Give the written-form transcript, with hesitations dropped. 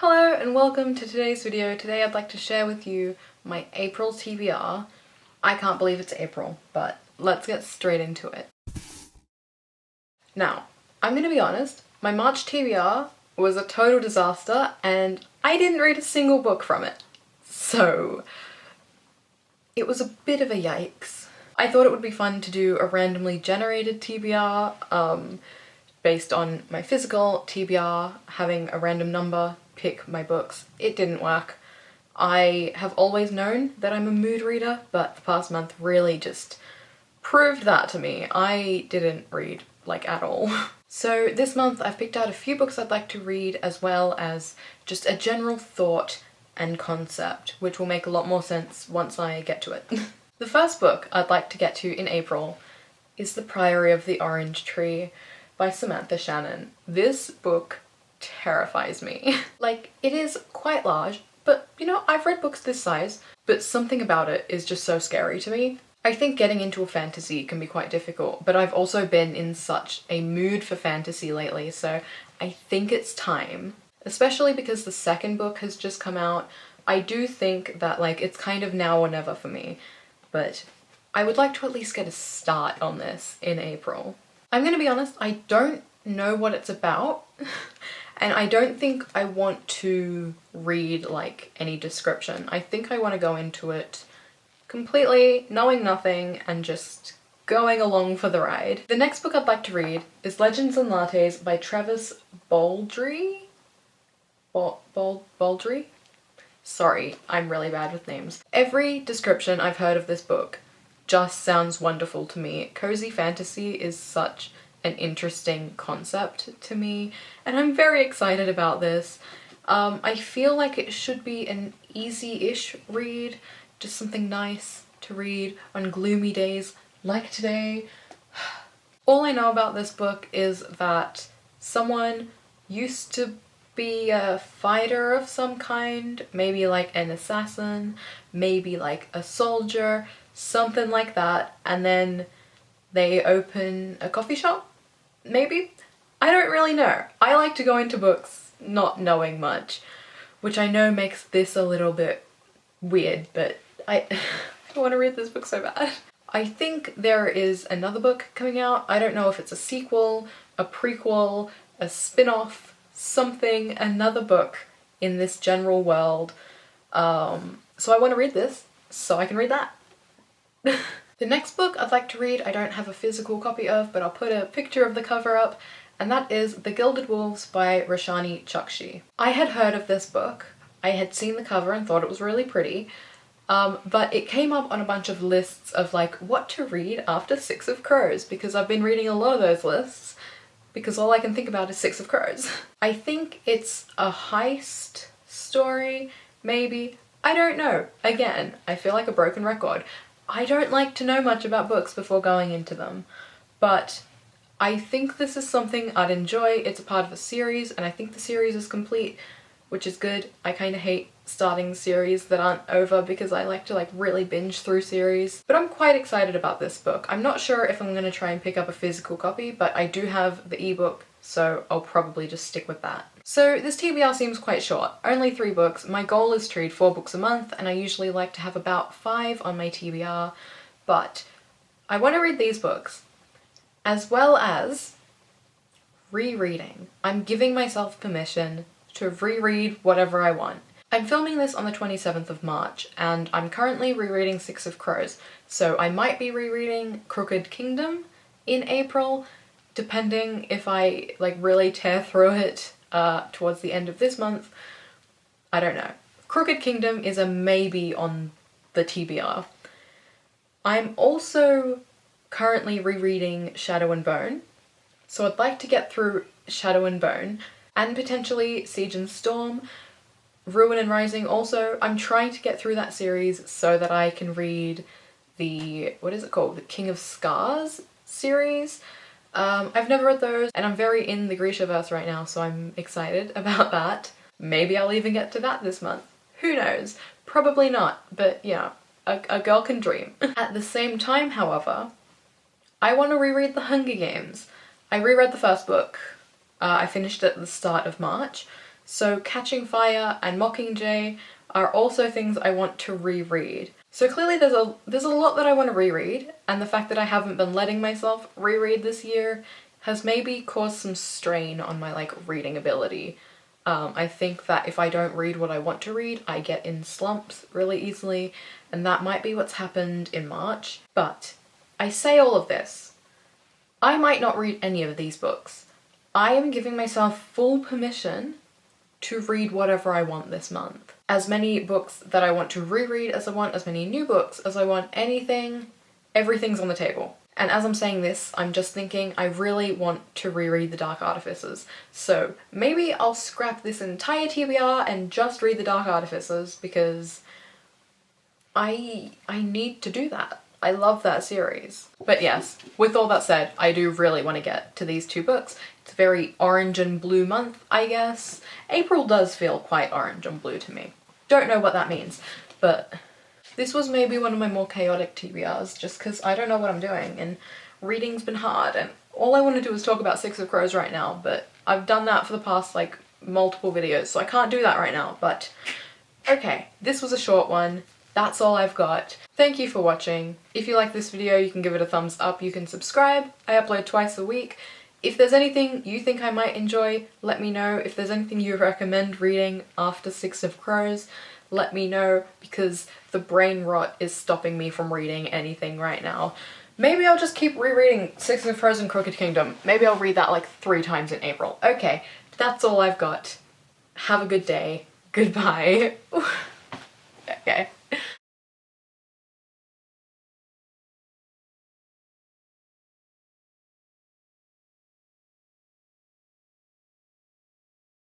Hello and welcome to today's video. Today I'd like to share with you my April TBR. I can't believe it's April, but let's get straight into it. Now, I'm gonna be honest, my March TBR was a total disaster and I didn't read a single book from it. So, it was a bit of a yikes. I thought it would be fun to do a randomly generated TBR based on my physical TBR, having a random number pick my books. It didn't work. I have always known that I'm a mood reader, but the past month really just proved that to me. I didn't read like at all. So this month I've picked out a few books I'd like to read, as well as just a general thought and concept, which will make a lot more sense once I get to it. The first book I'd like to get to in April is The Priory of the Orange Tree by Samantha Shannon. This book terrifies me. Like, it is quite large, but you know, I've read books this size, but something about it is just so scary to me. I think getting into a fantasy can be quite difficult, but I've also been in such a mood for fantasy lately, so I think it's time. Especially because the second book has just come out. I do think that like it's kind of now or never for me, but I would like to at least get a start on this in April. I'm gonna be honest, I don't know what it's about. And I don't think I want to read like any description. I think I want to go into it completely knowing nothing and just going along for the ride. The next book I'd like to read is Legends and Lattes by Travis Baldree? Baldree? Sorry, I'm really bad with names. Every description I've heard of this book just sounds wonderful to me. Cozy fantasy is such an interesting concept to me, and I'm very excited about this. I feel like it should be an easy-ish read, just something nice to read on gloomy days like today. All I know about this book is that someone used to be a fighter of some kind, maybe like an assassin, maybe like a soldier, something like that, and then they open a coffee shop? Maybe? I don't really know. I like to go into books not knowing much, which I know makes this a little bit weird, but I want to read this book so bad. I think there is another book coming out. I don't know if it's a sequel, a prequel, a spin-off, something, another book in this general world. So I want to read this so I can read that. The next book I'd like to read, I don't have a physical copy of, but I'll put a picture of the cover up, and that is The Gilded Wolves by Roshani Chokshi. I had heard of this book. I had seen the cover and thought it was really pretty, but it came up on a bunch of lists of like what to read after Six of Crows, because I've been reading a lot of those lists because all I can think about is Six of Crows. I think it's a heist story, maybe. I don't know. Again, I feel like a broken record. I don't like to know much about books before going into them, but I think this is something I'd enjoy. It's a part of a series, and I think the series is complete, which is good. I kind of hate starting series that aren't over because I like to like really binge through series. But I'm quite excited about this book. I'm not sure if I'm going to try and pick up a physical copy, but I do have the ebook, so I'll probably just stick with that. So this TBR seems quite short, only 3 books. My goal is to read 4 books a month, and I usually like to have about 5 on my TBR, but I want to read these books, as well as rereading. I'm giving myself permission to reread whatever I want. I'm filming this on the 27th of March, and I'm currently rereading Six of Crows, so I might be rereading Crooked Kingdom in April, depending if I like really tear through it towards the end of this month. I don't know. Crooked Kingdom is a maybe on the TBR. I'm also currently rereading Shadow and Bone, so I'd like to get through Shadow and Bone, and potentially Siege and Storm. Ruin and Rising also. I'm trying to get through that series so that I can read the, what is it called? The King of Scars series. I've never read those, and I'm very in the Grishaverse right now, so I'm excited about that. Maybe I'll even get to that this month. Who knows? Probably not, but yeah, a girl can dream. At the same time, however, I want to reread The Hunger Games. I reread the first book. I finished it at the start of March, So Catching Fire and Mockingjay are also things I want to reread. So clearly there's a lot that I want to reread, and the fact that I haven't been letting myself reread this year has maybe caused some strain on my like reading ability. I think that if I don't read what I want to read, I get in slumps really easily, and that might be what's happened in March. But I say all of this. I might not read any of these books. I am giving myself full permission to read whatever I want this month. As many books that I want to reread as I want, as many new books as I want, everything's on the table. And as I'm saying this, I'm just thinking I really want to reread The Dark Artificers. So maybe I'll scrap this entire TBR and just read The Dark Artificers because I need to do that. I love that series. But yes, with all that said, I do really want to get to these two books. It's a very orange and blue month, I guess. April does feel quite orange and blue to me. Don't know what that means, but this was maybe one of my more chaotic TBRs just because I don't know what I'm doing and reading's been hard and all I want to do is talk about Six of Crows right now, but I've done that for the past like multiple videos, so I can't do that right now. But okay, this was a short one. That's all I've got. Thank you for watching. If you like this video, you can give it a thumbs up, you can subscribe. I upload twice a week. If there's anything you think I might enjoy, let me know. If there's anything you recommend reading after Six of Crows, let me know, because the brain rot is stopping me from reading anything right now. Maybe I'll just keep rereading Six of Crows and Crooked Kingdom. Maybe I'll read that like 3 times in April. Okay, that's all I've got. Have a good day. Goodbye. Okay.